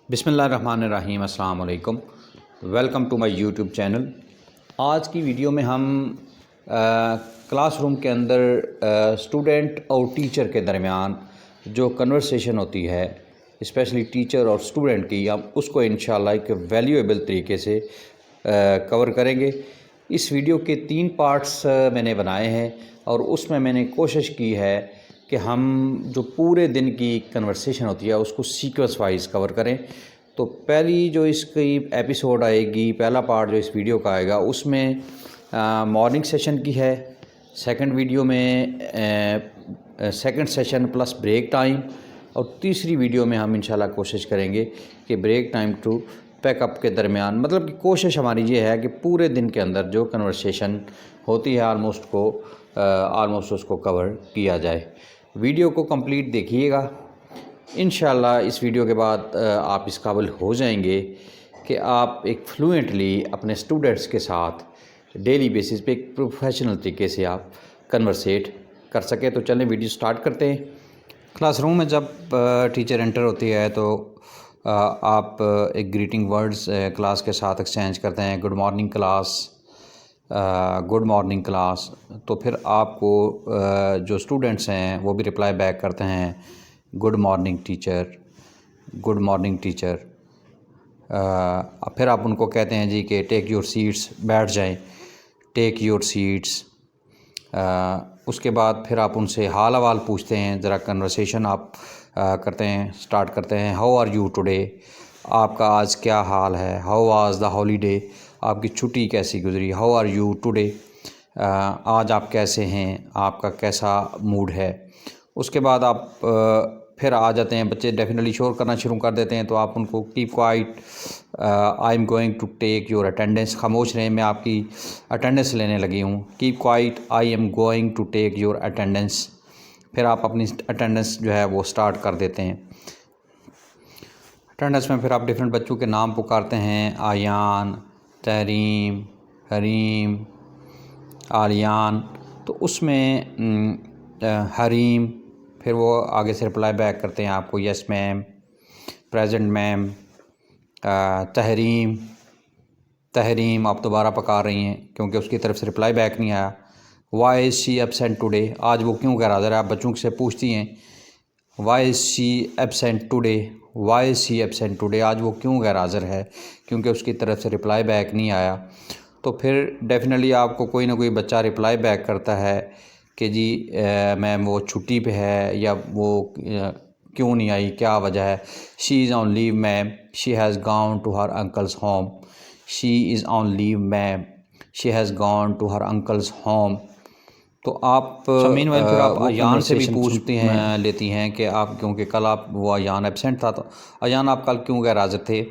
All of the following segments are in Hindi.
बिस्मिल्लाहिर्रहमानिर्रहीम, अस्सलाम वालेकुम। Welcome to my YouTube channel. आज की वीडियो में हम क्लासरूम के अंदर स्टूडेंट और टीचर के दरमियान जो कन्वर्सेशन होती है, स्पेशली टीचर और स्टूडेंट की, हम उसको इंशाल्लाह एक वैल्यूएबल तरीके से कवर करेंगे। इस वीडियो के 3 पार्ट्स मैंने बनाए हैं और उसमें मैंने कोशिश की है कि हम जो पूरे दिन की कन्वर्सेशन होती है उसको सीक्वेंस वाइज कवर करें। तो पहली जो इसकी एपिसोड आएगी, पहला पार्ट जो इस वीडियो का आएगा, उसमें मॉर्निंग सेशन की है। सेकंड वीडियो में second session plus break time, और तीसरी वीडियो में हम इंशाल्लाह कोशिश करेंगे कि ब्रेक टाइम टू पैकअप के दरमियान, मतलब कि कोशिश हमारी ये है कि पूरे दिन के अंदर जो कन्वर्सेशन होती है आलमोस्ट उसको कवर किया जाए। वीडियो को कंप्लीट देखिएगा। इंशाल्लाह इस वीडियो के बाद आप इस काबिल हो जाएंगे कि आप एक फ्लुएंटली अपने स्टूडेंट्स के साथ डेली बेसिस पे एक प्रोफेशनल तरीके से आप कन्वर्सेट कर सकें। तो चलें वीडियो स्टार्ट करते हैं। क्लासरूम में जब टीचर एंटर होती है तो आप एक ग्रीटिंग वर्ड्स क्लास के साथ एक्सचेंज करते हैं, good morning class, good morning class. तो फिर आपको जो स्टूडेंट्स हैं वो भी रिप्लाई बैक करते हैं, good morning teacher, good morning teacher. फिर आप उनको कहते हैं जी कि टेक योर सीट्स, बैठ जाएं, टेक योर सीट्स। उसके बाद फिर आप उनसे हाल अहवाल पूछते हैं, ज़रा कन्वर्सेशन आप करते हैं, स्टार्ट करते हैं। हाउ आर यू टुडे, आपका आज क्या हाल है। हाउ वाज द हॉलीडे, आपकी छुट्टी कैसी गुजरी। हाउ आर यू टुडे, आज आप कैसे हैं, आपका कैसा मूड है। उसके बाद आप फिर आ जाते हैं, बच्चे डेफिनेटली शोर करना शुरू कर देते हैं, तो आप उनको keep quiet, I am going to take your attendance, खामोश रहें, मैं आपकी अटेंडेंस लेने लगी हूँ। Keep quiet, I am going to take your attendance. फिर आप अपनी अटेंडेंस जो है वो स्टार्ट कर देते हैं। अटेंडेंस में फिर आप डिफरेंट बच्चों के नाम पुकारते हैं, आयान, तहरीम, हरीम, आलियान। तो उसमें हरीम, फिर वो आगे से रिप्लाई बैक करते हैं आपको, yes ma'am, present ma'am. Tahreem, Tahreem आप दोबारा पकार रही हैं क्योंकि उसकी तरफ से रिप्लाई बैक नहीं आया। Why is she absent today, आज वो क्यों गैर हाज़िर है। आप बच्चों से पूछती हैं, why is she absent today, why is she absent today, आज वो क्यों गैर हाज़िर है, क्योंकि उसकी तरफ से रिप्लाई बैक नहीं आया। तो फिर डेफिनेटली आपको कोई ना कोई बच्चा रिप्लाई बैक करता है कि जी मैम वो छुट्टी पे है, या वो क्यों नहीं आई, क्या वजह है। She is on leave ma'am, she has gone to her uncle's home. She is on leave ma'am, she has gone to her uncle's home. तो आप मीनवाइल फिर आप अयान से भी पूछती हैं, लेती हैं कि आप, क्योंकि कल आप वो अयान एब्सेंट था, तो अयान आप कल क्यों गैर हाज़िर थे।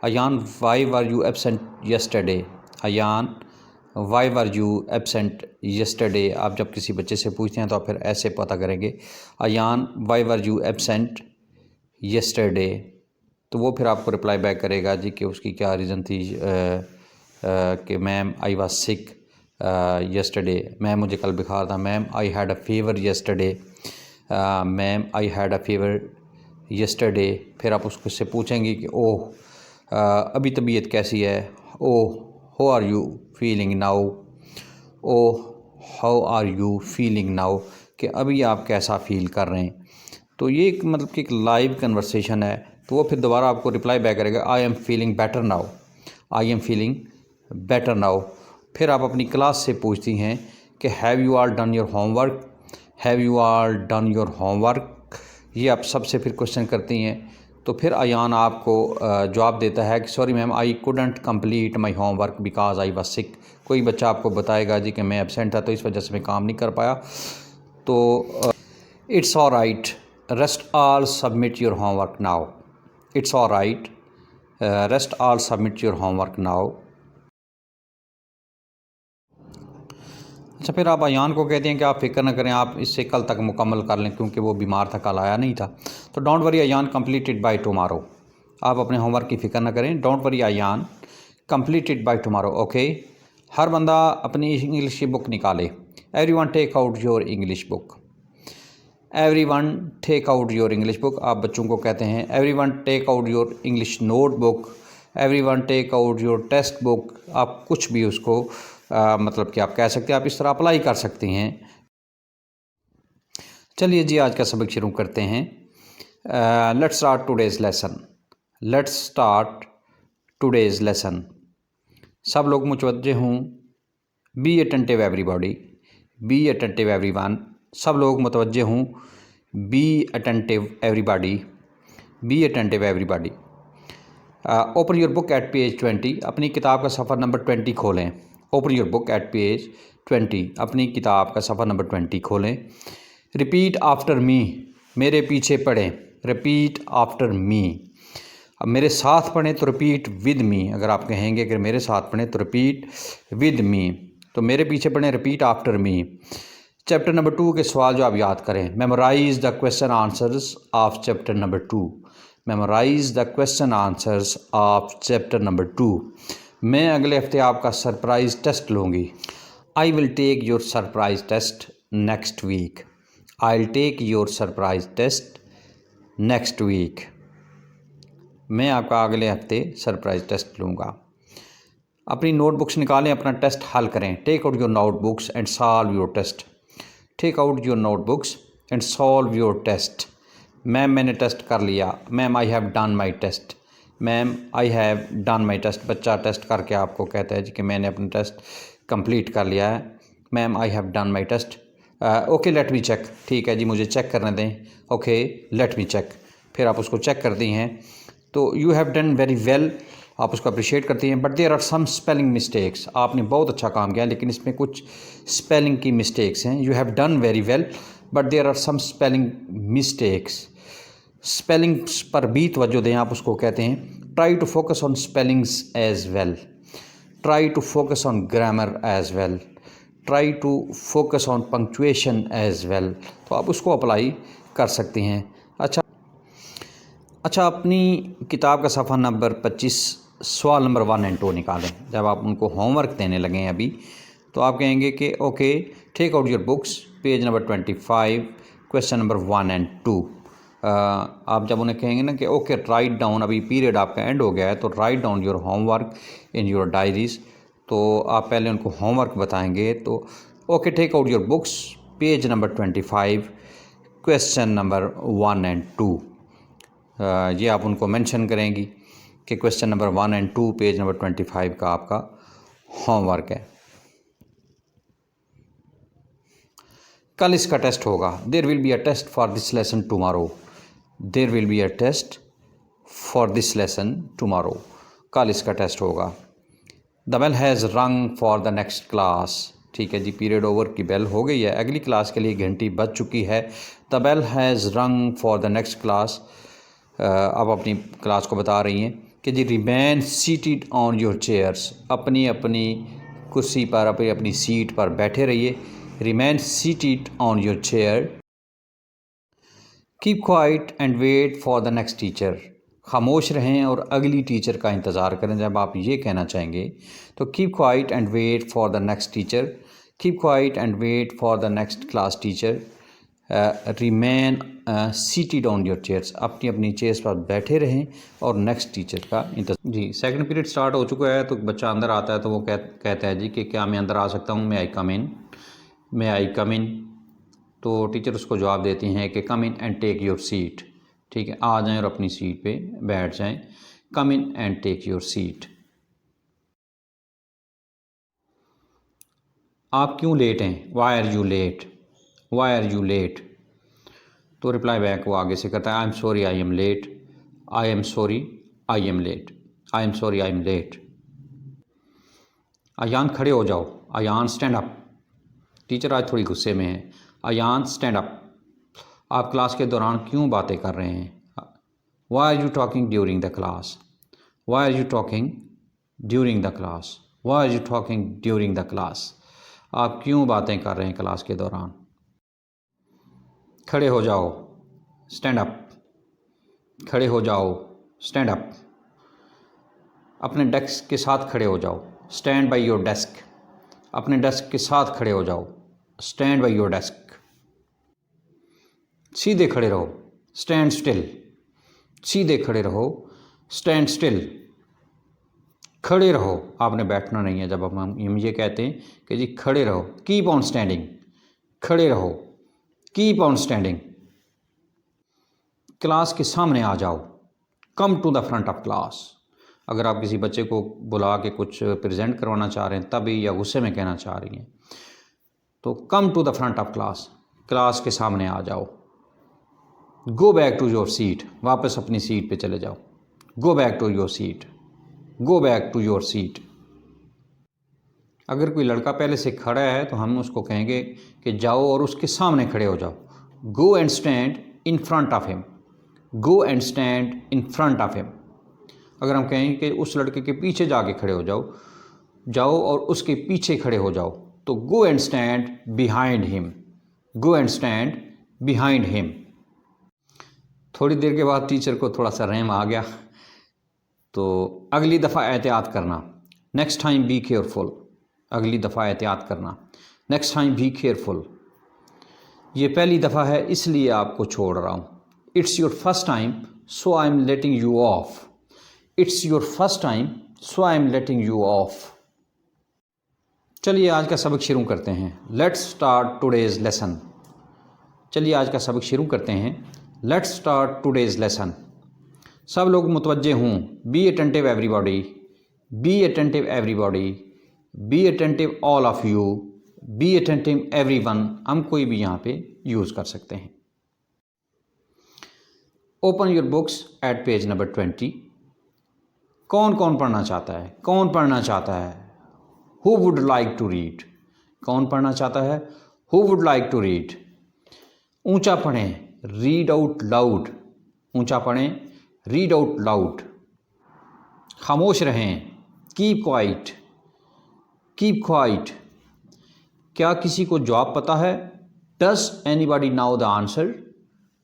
Ayan why were you absent yesterday, Ayan why were you absent yesterday. आप जब किसी बच्चे से पूछते हैं तो आप फिर ऐसे पता करेंगे, Ayan why were you absent yesterday. तो वो फिर आपको रिप्लाई बैक करेगा जी कि उसकी क्या रीज़न थी, कि ma'am I was sick yesterday, ma'am मुझे कल बुखार था। Ma'am I had a fever yesterday, ma'am I had a fever yesterday. फिर आप उससे पूछेंगे कि ओह अभी तबीयत कैसी है। Oh how are you feeling now, oh how are you feeling now, कि अभी आप कैसा फ़ील कर रहे हैं। तो ये एक मतलब कि एक लाइव कन्वर्सेशन है। तो वो फिर दोबारा आपको रिप्लाई बैक करेगा, I am feeling better now, I am feeling better now. फिर आप अपनी क्लास से पूछती हैं कि have you all done your homework, have you all done your homework. ये आप सबसे फिर क्वेश्चन करती हैं। तो फिर अयान आपको जवाब देता है कि sorry ma'am, I couldn't complete my homework because I was sick. कोई बच्चा आपको बताएगा जी कि मैं एब्सेंट था तो इस वजह से मैं काम नहीं कर पाया। तो it's all right, rest all submit your homework now, it's all right, rest all submit your homework now. अच्छा, फिर आप अयान को कहते हैं कि आप फ़िक्र न करें, आप इससे कल तक मुकम्मल कर लें, क्योंकि वो बीमार था, कल आया नहीं था। तो don't worry Ayaan, completed by tomorrow, आप अपने होमवर्क की फ़िक्र न करें। Don't worry Ayaan, completed by tomorrow, okay. हर बंदा अपनी इंग्लिश की बुक निकाले, everyone take out your English book, everyone take out your English book, आप बच्चों को कहते हैं everyone take out your English note book, everyone take out your text book. आप कुछ भी उसको मतलब कि आप कह सकते हैं, आप इस तरह अप्लाई कर सकती हैं। चलिए जी आज का सबक शुरू करते हैं। Let's start today's lesson. Let's start today's lesson. सब लोग मुतवज्जे हों। Be attentive everybody, be attentive everyone. सब लोग मुतवज्जे हों। Be attentive everybody, be attentive everybody. Open your book at page 20। अपनी किताब का सफ़र नंबर 20 खोलें। Open your book at page 20। अपनी किताब का सफ़र नंबर 20 खोलें। रिपीट आफ्टर मी, मेरे पीछे पढ़ें। रिपीट आफ्टर मी। अब मेरे साथ पढ़ें तो रिपीट विद मी। अगर आप कहेंगे कि मेरे साथ पढ़ें तो रिपीट विद मी, तो मेरे पीछे पढ़ें repeat after me. Chapter number 2 के सवाल जो आप याद करें। Memorise the question answers of chapter number 2। Memorise the question answers of chapter number 2। मैं अगले हफ्ते आपका सरप्राइज़ टेस्ट लूँगी। I will take your surprise test next week. I will take your surprise test next week. मैं आपका अगले हफ्ते सरप्राइज टेस्ट लूँगा। अपनी नोटबुक्स निकालें, अपना टेस्ट हल करें। Take out your notebooks and solve your test. Take out your notebooks and solve your test. Ma'am मैंने टेस्ट कर लिया। Ma'am I have done my test. Ma'am I have done my test. बच्चा टेस्ट करके आपको कहता है जी कि मैंने अपना टेस्ट कंप्लीट कर लिया है। Ma'am I have done my test. Okay let me check. ठीक है जी मुझे चेक करने दें। Okay let me check. फिर आप उसको चेक करती हैं तो you have done very well, आप उसको अप्रिशिएट करती हैं। But there are some spelling mistakes. आपने बहुत अच्छा काम किया लेकिन इसमें कुछ स्पेलिंग की मिस्टेक्स हैं। You have done very well but there are some spelling mistakes. Spellings पर भी तवज्जो दें, आप उसको कहते हैं try to focus on spellings as well. Try to focus on grammar as well. Try to focus on punctuation as well. तो आप उसको अप्लाई कर सकती हैं। अच्छा अपनी किताब का सफ़ा नंबर 25 सवाल नंबर 1 और 2 निकालें। जब आप उनको होमवर्क देने लगें अभी तो आप कहेंगे कि okay take out your books page number 25 question number 1 और 2। आप जब उन्हें कहेंगे ना कि ओके राइट डाउन, अभी पीरियड आपका एंड हो गया है तो write down your homework in your diaries, तो आप पहले उनको होमवर्क बताएंगे। तो okay take out your books page number 25 question number 1 और 2। ये आप उनको मेंशन करेंगी कि क्वेश्चन नंबर 1 और 2 पेज नंबर 25 का आपका होमवर्क है। कल इसका टेस्ट होगा। There will be a test for this lesson tomorrow. There will be a test for this lesson tomorrow. कल इसका टेस्ट होगा। The bell has rung for the next class. ठीक है जी पीरियड ओवर की बेल हो गई है, अगली क्लास के लिए घंटी बज चुकी है। The bell has rung for the next class. अब अपनी क्लास को बता रही हैं कि जी remain seated on your chairs. अपनी अपनी कुर्सी पर अपनी अपनी सीट पर बैठे रहिए। Remain seated on your chair. Keep quiet and wait for the next teacher. खामोश रहें और अगली टीचर का इंतज़ार करें। जब आप ये कहना चाहेंगे तो keep quiet and wait for the next teacher. Keep quiet and wait for the next class teacher. Remain seated on your chairs. अपनी अपनी चेयर्स पर बैठे रहें और नेक्स्ट टीचर का इंतजार। जी सेकंड पीरियड स्टार्ट हो चुका है तो बच्चा अंदर आता है तो वो कहता है जी कि क्या मैं अंदर आ सकता हूँ। मैं आई कम इन, मैं आई कम इन। तो टीचर उसको जवाब देती हैं कि come in and take your seat. ठीक है आ जाएं और अपनी सीट पे बैठ जाएं। Come in and take your seat. आप क्यों लेट हैं। Why are you late. Why are you late. तो रिप्लाई बैक वो आगे से करता है I am sorry I am late. I am sorry I am late. I am sorry I am late. Ayaan खड़े हो जाओ। Ayan stand up. टीचर आज थोड़ी गुस्से में है। Ayan stand up. आप क्लास के दौरान क्यों बातें कर रहे हैं। Why are you talking during the class. Why are you talking during the class. Why are you talking during the class. आप क्यों बातें कर रहे हैं क्लास के दौरान। खड़े हो जाओ। Stand up. खड़े हो जाओ। Stand up. अपने डेस्क के साथ खड़े हो जाओ। Stand by your desk. अपने डेस्क के साथ खड़े हो जाओ। Stand by your desk. सीधे खड़े रहो, स्टैंड स्टिल। सीधे खड़े रहो, स्टैंड स्टिल। खड़े रहो, आपने बैठना नहीं है। जब हम ये कहते हैं कि जी खड़े रहो, कीप ऑन स्टैंडिंग, खड़े रहो, कीप ऑन स्टैंडिंग। क्लास के सामने आ जाओ, come to the front of class. अगर आप किसी बच्चे को बुला के कुछ प्रेजेंट करवाना चाह रहे हैं तभी, या गुस्से में कहना चाह रही हैं, तो come to the front of class, class के सामने आ जाओ। Go back to your seat, वापस अपनी सीट पे चले जाओ। Go back to your seat, go back to your seat. अगर कोई लड़का पहले से खड़ा है तो हम उसको कहेंगे कि जाओ और उसके सामने खड़े हो जाओ। Go and stand in front of him, go and stand in front of him. अगर हम कहें कि उस लड़के के पीछे जाके खड़े हो जाओ, जाओ और उसके पीछे खड़े हो जाओ, तो go and stand behind him, go and stand behind him. थोड़ी देर के बाद टीचर को थोड़ा सा रहम आ गया, तो अगली दफ़ा एहतियात करना, नेक्स्ट टाइम बी केयरफुल। अगली दफ़ा एहतियात करना, नेक्स्ट टाइम बी केयरफुल। ये पहली दफ़ा है इसलिए आपको छोड़ रहा हूँ। It's your first time so I am letting you of. It's your first time so I am letting you of. चलिए आज का सबक शुरू करते हैं। Let's start today's lesson. चलिए आज का सबक शुरू करते हैं। Let's start today's lesson. सब लोग मुतवज्जे हों। Be attentive everybody, be attentive everybody, be attentive all of you, B attentive everyone. हम कोई भी यहाँ पे यूज़ कर सकते हैं। Open your books at page number 20। कौन कौन पढ़ना चाहता है? कौन पढ़ना चाहता है? Who would like to read? कौन पढ़ना चाहता है? Who would like to read? ऊंचा पढ़ें, रीड आउट लाउड। ऊंचा पढ़ें, रीड आउट लाउड। खामोश रहें, कीप क्वाइट, कीप क्वाइट। क्या किसी को जवाब पता है? Does anybody now the answer?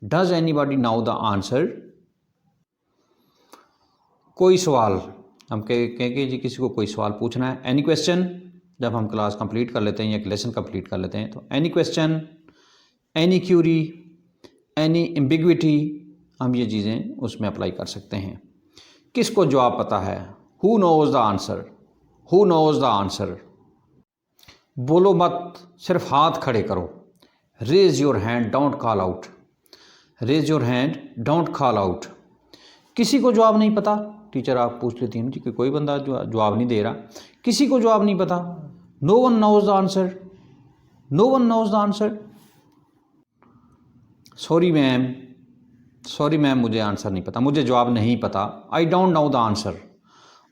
Does anybody now the answer? कोई सवाल, हम कहेंगे जी किसी को कोई सवाल पूछना है। एनी क्वेश्चन, जब हम क्लास कंप्लीट कर लेते हैं या लेसन कंप्लीट कर लेते हैं तो any question, any Curie, any ambiguity, हम ये चीज़ें उसमें अप्लाई कर सकते हैं। किसको जवाब पता है? Who knows the answer? Who knows the answer? बोलो मत, सिर्फ हाथ खड़े करो। Raise your hand, don't call out. Raise your hand, don't call out. किसी को जवाब नहीं पता, टीचर आप पूछ लेती हैं जी कि कोई बंदा जवाब नहीं दे रहा, किसी को जवाब नहीं पता। No one knows the answer, no one knows the answer. Sorry ma'am, sorry ma'am, मुझे आंसर नहीं पता, मुझे जवाब नहीं पता। I don't know the answer,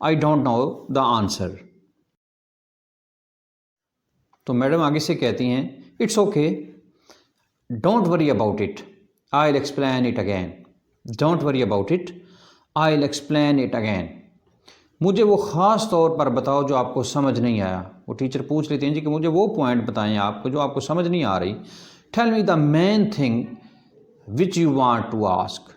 I don't know the answer. तो मैडम आगे से कहती हैं it's okay, don't worry about it, I will explain it again. Don't worry about it, I will explain it again. मुझे वो ख़ास तौर पर बताओ जो आपको समझ नहीं आया। वो टीचर पूछ लेते हैं जी कि मुझे वो पॉइंट बताएं आपको जो आपको समझ नहीं आ रही। Tell me the main thing which you want to ask.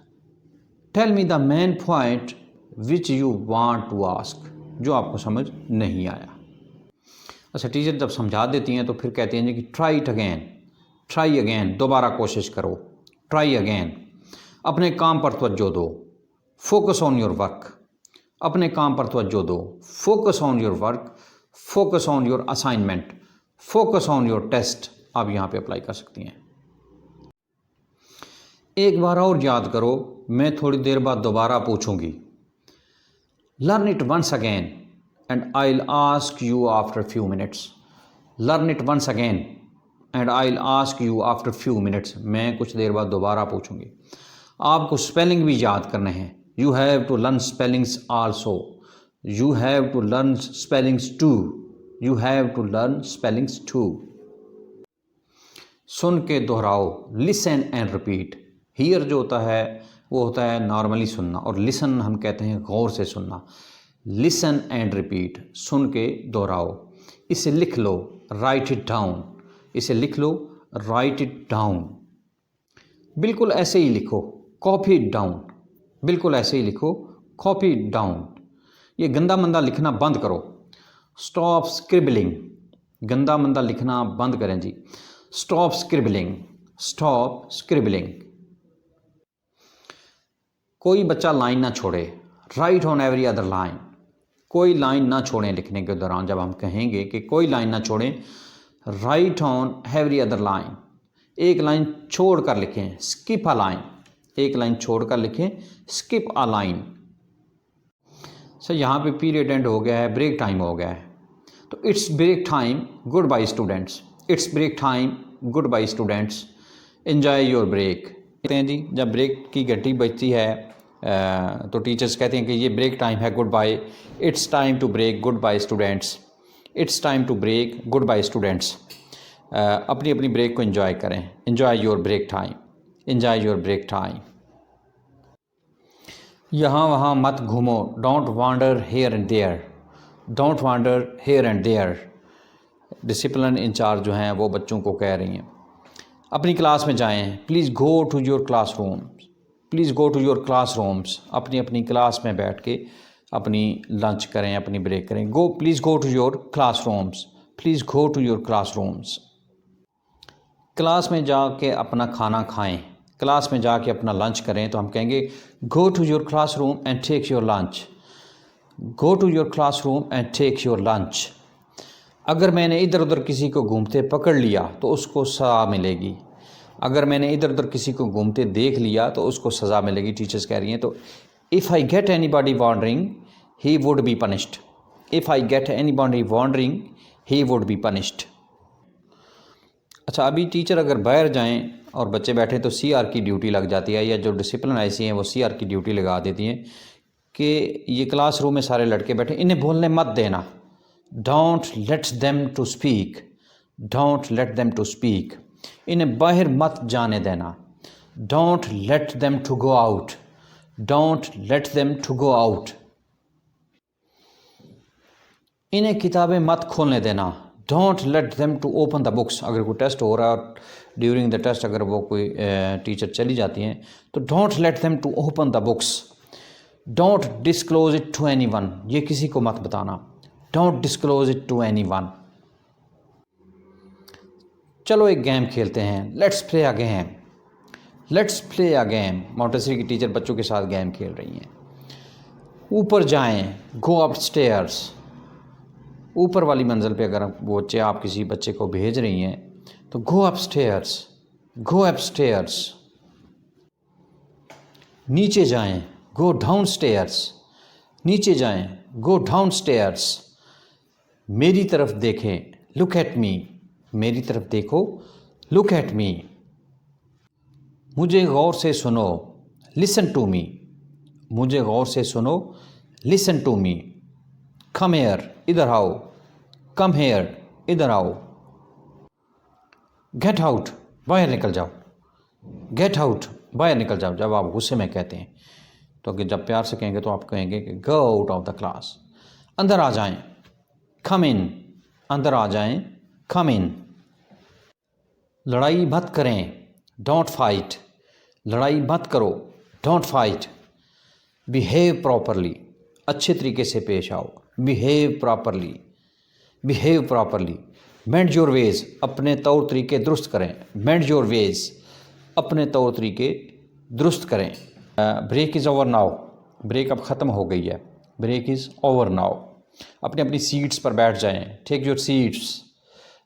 Tell me the main point which you want to ask, जो आपको समझ नहीं आया। अच्छा, टीचर जब समझा देती हैं तो फिर कहती हैं जी कि try it again, try again, दोबारा कोशिश करो। Try again. अपने काम पर तवज्जो दो, फोकस ऑन योर वर्क। अपने काम पर तवज्जो दो, focus on your work, focus on your assignment, focus on your test. आप यहाँ पे अप्लाई कर सकती हैं। एक बार और याद करो, मैं थोड़ी देर बाद दोबारा पूछूंगी। Learn it once again and I will ask you after few minutes. Learn it once again and I will ask you after few minutes. मैं कुछ देर बाद दोबारा पूछूंगी। आपको स्पेलिंग भी याद करने हैं। You have to learn spellings also, you have to learn spellings too, you have to learn spellings too. सुन के दोहराओ, लिसन एंड रिपीट। हियर जो होता है वो होता है नॉर्मली सुनना, और लिसन हम कहते हैं गौर से सुनना। लिसन एंड रिपीट, सुन के दोहराओ। इसे लिख लो, राइट इट डाउन। इसे लिख लो, राइट इट डाउन। बिल्कुल ऐसे ही लिखो, कॉपी इट डाउन। बिल्कुल ऐसे ही लिखो, कॉपी इट डाउन। ये गंदा मंदा लिखना बंद करो। Stop scribbling. गंदा मंदा लिखना बंद करें जी। Stop scribbling, stop scribbling. कोई बच्चा लाइन ना छोड़े, right on every other line. कोई लाइन ना छोड़ें लिखने के दौरान, जब हम कहेंगे कि कोई लाइन ना छोड़ें, right on every other line, एक लाइन छोड़ कर लिखें, स्किप अ लाइन, एक लाइन छोड़ कर लिखें, स्किप अ लाइन। सर यहाँ पे पीरियड एंड हो गया है, ब्रेक टाइम हो गया है, तो it's break time, good bye students, it's break time, good bye students, enjoy your break. कहते हैं जी, जब ब्रेक की घंटी बजती है तो टीचर्स कहते हैं कि ये ब्रेक टाइम है, good bye, it's time to break, good bye students, it's time to break, good bye students. अपनी अपनी ब्रेक को एंजॉय करें, enjoy your break time, enjoy your break time. यहाँ वहाँ मत घूमो, don't wander here and there, don't wander here and there. Discipline incharge जो हैं वो बच्चों को कह रही हैं। अपनी क्लास में जाएं, please go to your classroom, please go to your classrooms. अपनी अपनी क्लास में बैठ के अपनी लंच करें, अपनी ब्रेक करें। Go, please go to your classrooms, please go to your classrooms. Class में जाके अपना खाना खाएं, क्लास में जाके अपना लंच करें, तो हम कहेंगे go to your classroom and take your lunch, go to your classroom and take your lunch. अगर मैंने इधर उधर किसी को घूमते पकड़ लिया तो उसको सज़ा मिलेगी, अगर मैंने इधर उधर किसी को घूमते देख लिया तो उसको सज़ा मिलेगी, टीचर्स कह रही हैं। तो if I get anybody wandering he would be punished, if I get anybody wandering he would be punished. अच्छा, अभी टीचर अगर बाहर जाएं और बच्चे बैठे तो सीआर की ड्यूटी लग जाती है, या जो डिसिप्लिन ऐसी हैं वो सीआर की ड्यूटी लगा देती हैं कि ये क्लासरूम में सारे लड़के बैठे, इन्हें बोलने मत देना, don't let them to speak, don't let them to speak. इन्हें बाहर मत जाने देना, don't let them to go out, don't let them to go out. इन्हें किताबें मत खोलने देना, don't let them to open the books. अगर कोई टेस्ट हो रहा है और ड्यूरिंग द टेस्ट अगर वो कोई टीचर चली जाती हैं तो don't let them to open the books, don't disclose it to anyone, ये किसी को मत बताना, don't disclose it to anyone. चलो एक गेम खेलते हैं, let's play a game, let's play a game. Montessori की टीचर बच्चों के साथ गेम खेल रही हैं। ऊपर जाएं, गो अप स्टेयर्स, ऊपर वाली मंजिल पे अगर वो बच्चे, आप किसी बच्चे को भेज रही हैं तो go up stairs, go up stairs. नीचे जाएं, गो डाउन स्टेयर्स, नीचे जाएं, गो डाउन स्टेयर्स। मेरी तरफ देखें, लुक एट मी, मेरी तरफ देखो, लुक एट मी। मुझे गौर से सुनो, लिसन टू मी, मुझे गौर से सुनो, listen to me. Come here, इधर आओ, कम हेयर, इधर आओ। गेट आउट, बाहर निकल जाओ, गेट आउट, बाहर निकल जाओ। जब आप गुस्से में कहते हैं तो अगर जब प्यार से कहेंगे तो आप कहेंगे कि go out of the class. अंदर आ जाएं, कम इन, अंदर आ जाएं, कम इन। लड़ाई मत करें, डोंट फाइट, लड़ाई मत करो, डोंट फाइट। बिहेव प्रॉपरली, अच्छे तरीके से पेश आओ, behave properly, behave properly. Mend your ways, अपने तौर तरीके दुरुस्त करें, मेंड योर वेज, अपने तौर तरीके दुरुस्त करें। Break is over now, break अब ख़त्म हो गई है, ब्रेक इज़ ओवर नाउ। अपनी अपनी सीट्स पर बैठ जाएं, टेक योर सीट्स,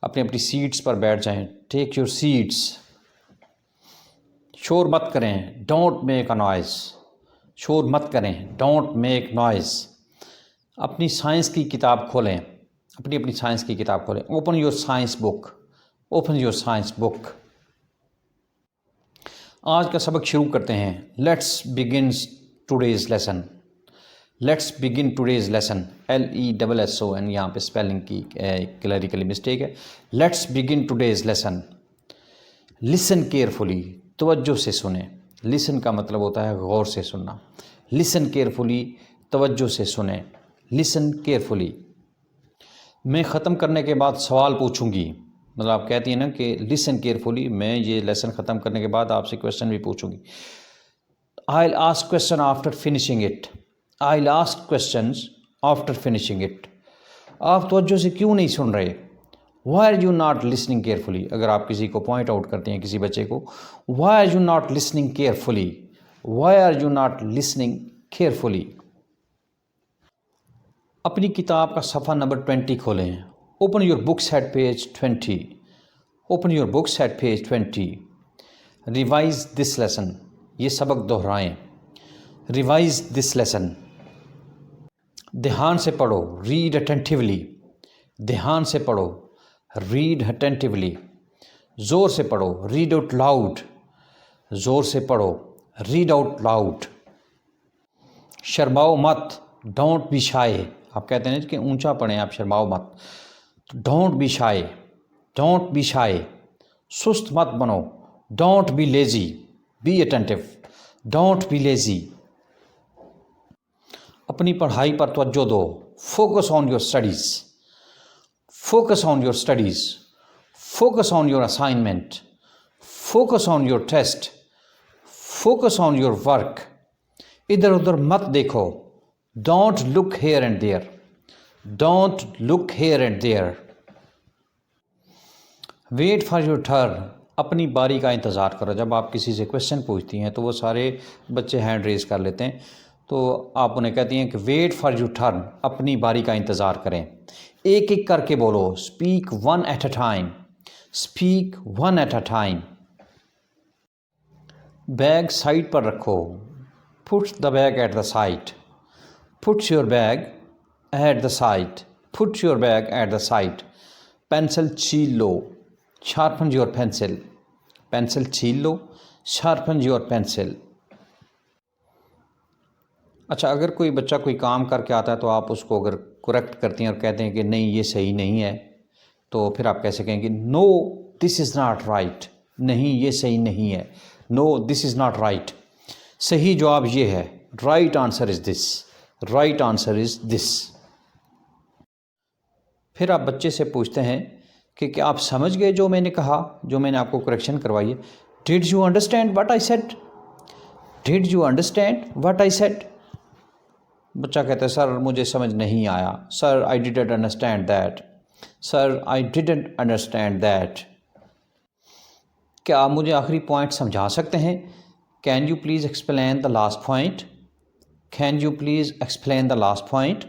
अपनी अपनी सीट्स पर बैठ जाएं, टेक योर सीट्स। शोर मत करें, डोंट मेक अ नॉइज़, शोर मत करें, डोंट मेक नॉइज़। अपनी साइंस की किताब खोलें, अपनी अपनी साइंस की किताब खोलें, open your science book, open your science book. आज का सबक शुरू करते हैं। Let's begin today's lesson, let's begin today's lesson, LESSON, यहाँ पे स्पेलिंग की क्लरिकली मिस्टेक है। Let's begin today's lesson. Listen carefully, तवज्जो से सुने। लिसन का मतलब होता है गौर से सुनना। लिसन केयरफुली, तवज्जो से सुने, लिसन केयरफुली। मैं ख़त्म करने के बाद सवाल पूछूंगी, मतलब आप कहती हैं ना कि लिसन केयरफुली, मैं ये लेसन ख़त्म करने के बाद आपसे क्वेश्चन भी पूछूंगी। I will ask question after finishing it, I will ask questions after finishing it. आप तवज्जो से क्यों नहीं सुन रहे? Why are you not listening carefully. अगर आप किसी को पॉइंट आउट करते हैं, किसी बच्चे को, why are you not listening carefully, why are you not listening carefully. अपनी किताब का सफ़ा नंबर 20 खोलें। Open your books at page 20। Open your books at page 20। Revise this lesson, ये सबक दोहराएं। Revise this lesson. ध्यान से पढ़ो, रीड अटेंटिवली। ध्यान से पढ़ो, रीड अटेंटिवली। ज़ोर से पढ़ो, रीड आउट लाउड। ज़ोर से पढ़ो, रीड आउट लाउड। शर्माओ मत, डोंट बी शाय। आप कहते हैं कि ऊंचा पढ़ें, आप शर्माओ मत। Don't be shy, don't be shy. सुस्त मत बनो, don't be lazy. Be attentive, don't be lazy. अपनी पढ़ाई पर तवज्जो दो, focus on your studies. Focus on your studies. Focus on your assignment. Focus on your test. Focus on your work. इधर उधर मत देखो, don't look here and there. Don't look here and there. Wait for your turn, अपनी बारी का इंतज़ार करो। जब आप किसी से क्वेश्चन पूछती हैं तो वो सारे बच्चे हैंड रेज कर लेते हैं, तो आप उन्हें कहती हैं कि वेट फॉर योर टर्न, अपनी बारी का इंतज़ार करें। एक एक करके बोलो, speak one at a time. Speak one at a time. Bag side पर रखो, put the bag at the side. Put your bag at the side. Put your bag at the side. Pencil छील लो, शार्पन योर पेंसिल। पेंसिल छील लो, शार्पन योर पेंसिल। अच्छा, अगर कोई बच्चा कोई काम करके आता है तो आप उसको अगर करेक्ट करती हैं और कहते हैं कि नहीं ये सही नहीं है, तो फिर आप कैसे कहेंगे? No this is not right. नहीं ये सही नहीं है। No this is not right. सही जवाब ये है, right answer is this. Right answer is this. फिर आप बच्चे से पूछते हैं कि क्या आप समझ गए जो मैंने कहा, जो मैंने आपको करेक्शन करवाई है? Did you understand what I said? Did you understand what I said? बच्चा कहता है सर मुझे समझ नहीं आया। Sir I didn't understand that. Sir I didn't understand that. क्या आप मुझे आखिरी पॉइंट समझा सकते हैं? Can you please explain the last point? Can you please explain the last point?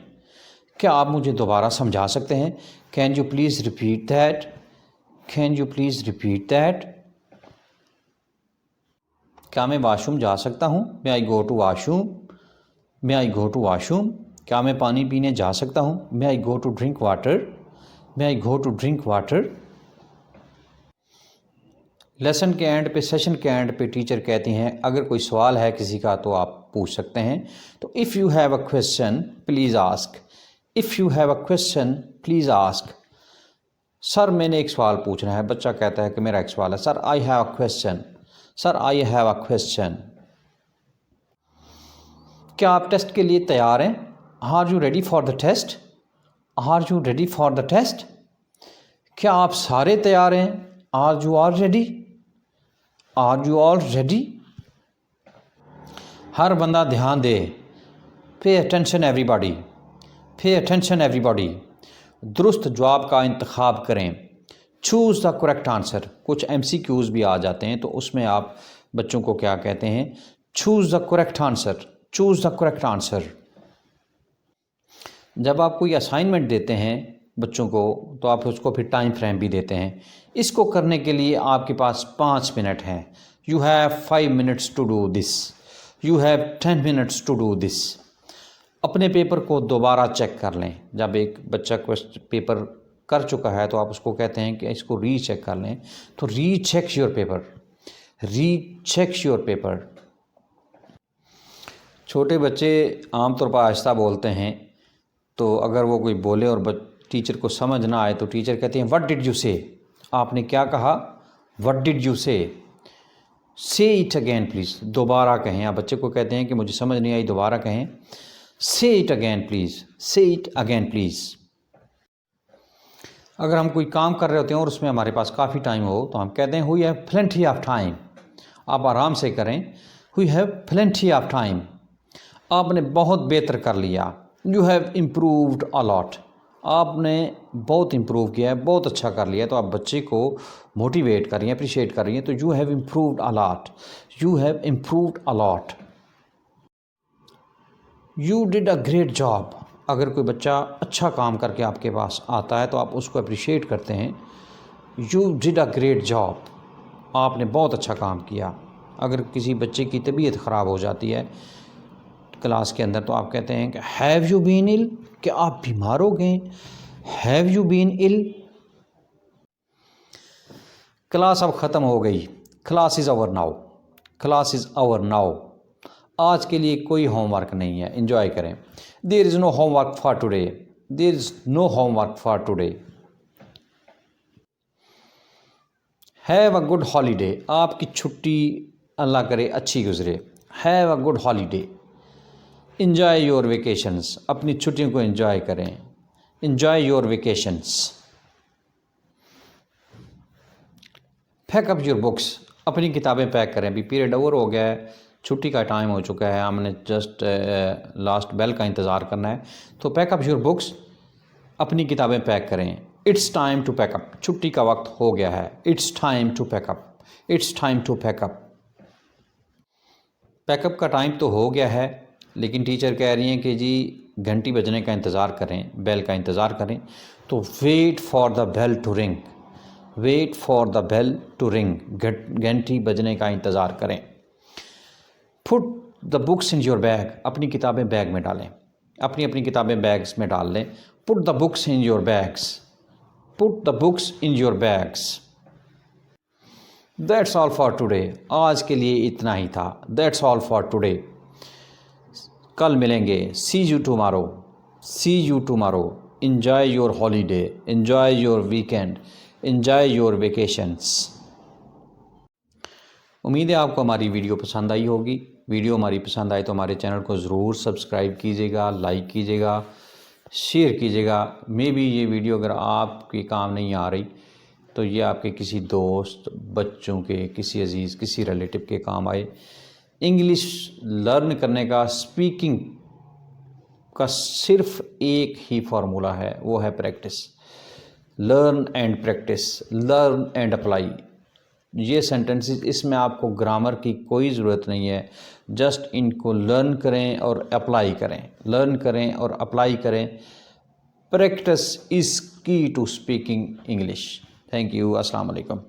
क्या आप मुझे दोबारा समझा सकते हैं? Can you please repeat that? Can you please repeat that? क्या मैं वाशरूम जा सकता हूँ? May I go to washroom? May I go to washroom? क्या मैं पानी पीने जा सकता हूँ? May I go to drink water? May I go to drink water? Lesson के एंड पे, सेशन के एंड पे टीचर कहती हैं अगर कोई सवाल है किसी का तो आप पूछ सकते हैं। तो if you have a question please ask. If you have a question please ask. Sir मैंने एक सवाल पूछना है। बच्चा कहता है कि मेरा एक सवाल है। Sir I have a question. Sir I have a question. क्या आप टेस्ट के लिए तैयार हैं? Are you ready for the test? Are you ready for the test? क्या आप सारे तैयार हैं? Are you all ready? Are you all ready? हर बंदा ध्यान दे। Pay attention everybody. Pay attention everybody. दुरुस्त जवाब का इंतखाब करें। Choose the correct answer. कुछ MCQs भी आ जाते हैं तो उसमें आप बच्चों को क्या कहते हैं? Choose the correct answer. Choose the correct answer. जब आप कोई असाइनमेंट देते हैं बच्चों को तो आप उसको फिर टाइम फ्रेम भी देते हैं। इसको करने के लिए आपके पास 5 मिनट हैं। You have 5 minutes to do this. You have 10 minutes to do this. अपने पेपर को दोबारा चेक कर लें। जब एक बच्चा पेपर कर चुका है तो आप उसको कहते हैं कि इसको रीचेक कर लें। तो recheck your paper. Recheck your paper. छोटे बच्चे आमतौर पर आहिस्ता बोलते हैं, तो अगर वो कोई बोले और टीचर को समझ ना आए तो टीचर कहती हैं व्हाट डिड यू से? आपने क्या कहा? व्हाट डिड यू से? से इट अगेन प्लीज़। दोबारा कहें। आप बच्चे को कहते हैं कि मुझे समझ नहीं आई, दोबारा कहें। से इट अगेन प्लीज़। से इट अगेन प्लीज़। अगर हम कोई काम कर रहे होते हैं और उसमें हमारे पास काफ़ी टाइम हो तो हम कहते हैं we have plenty of time. आप आराम से करें। We have plenty of time. आपने बहुत बेहतर कर लिया। You have improved a lot. आपने बहुत इम्प्रूव किया है, बहुत अच्छा कर लिया। तो आप बच्चे को मोटिवेट कर रही हैं, अप्रिशिएट कर रही हैं। तो you have improved a lot. You have improved a lot. You did a great job. अगर कोई बच्चा अच्छा काम करके आपके पास आता है तो आप उसको अप्रिशिएट करते हैं। You did a great job, आपने बहुत अच्छा काम किया। अगर किसी बच्चे की तबीयत ख़राब हो जाती है क्लास के अंदर तो आप कहते हैं कि हैव यू बीन इल, कि आप बीमार हो गए। Have you been ill. Class अब ख़त्म हो गई। Class is over now. Class is over now. आज के लिए कोई होमवर्क नहीं है, एंजॉय करें। There is no homework for today. There is no homework for today. Have a good holiday, आपकी छुट्टी अल्लाह करे अच्छी गुजरे। Have a good holiday. Enjoy your vacations, अपनी छुट्टियों को एंजॉय करें। Enjoy your vacations. Pack up your books, अपनी किताबें पैक करें। अभी पीरियड ओवर हो गया है, छुट्टी का टाइम हो चुका है, हमने जस्ट लास्ट बेल का इंतज़ार करना है। तो पैक अप योर बुक्स, अपनी किताबें पैक करें। It's time to pack up, छुट्टी का वक्त हो गया है। It's time to pack up. It's time to pack up. Pack up का टाइम तो हो गया है, लेकिन टीचर कह रही हैं कि जी घंटी बजने का इंतज़ार करें, बेल का इंतज़ार करें। तो wait for the bell to ring. Wait for the bell to ring, घंटी बजने का इंतज़ार करें। Put the books in your bag, अपनी किताबें बैग में डालें। अपनी अपनी किताबें बैग्स में डाल लें। Put the books in your bags. Put the books in your bags. That's all for today, आज के लिए इतना ही था। That's all for today. कल मिलेंगे। See you tomorrow. See you tomorrow. Enjoy your holiday. Enjoy your weekend. Enjoy your vacations. उम्मीद है आपको हमारी वीडियो पसंद आई होगी। वीडियो हमारी पसंद आए तो हमारे चैनल को ज़रूर सब्सक्राइब कीजिएगा, लाइक कीजिएगा, शेयर कीजिएगा। मे बी ये वीडियो अगर आपके काम नहीं आ रही तो ये आपके किसी दोस्त, बच्चों के, किसी अजीज़, किसी रिलेटिव के काम आए। इंग्लिश लर्न करने का, स्पीकिंग का सिर्फ एक ही फार्मूला है, वो है practice. Learn and practice, learn and apply. ये सेंटेंसेस, इसमें आपको ग्रामर की कोई ज़रूरत नहीं है। जस्ट इनको लर्न करें और अप्लाई करें। लर्न करें और अप्लाई करें। Practice is key to speaking English. Thank you. अस्सलाम वालेकुम।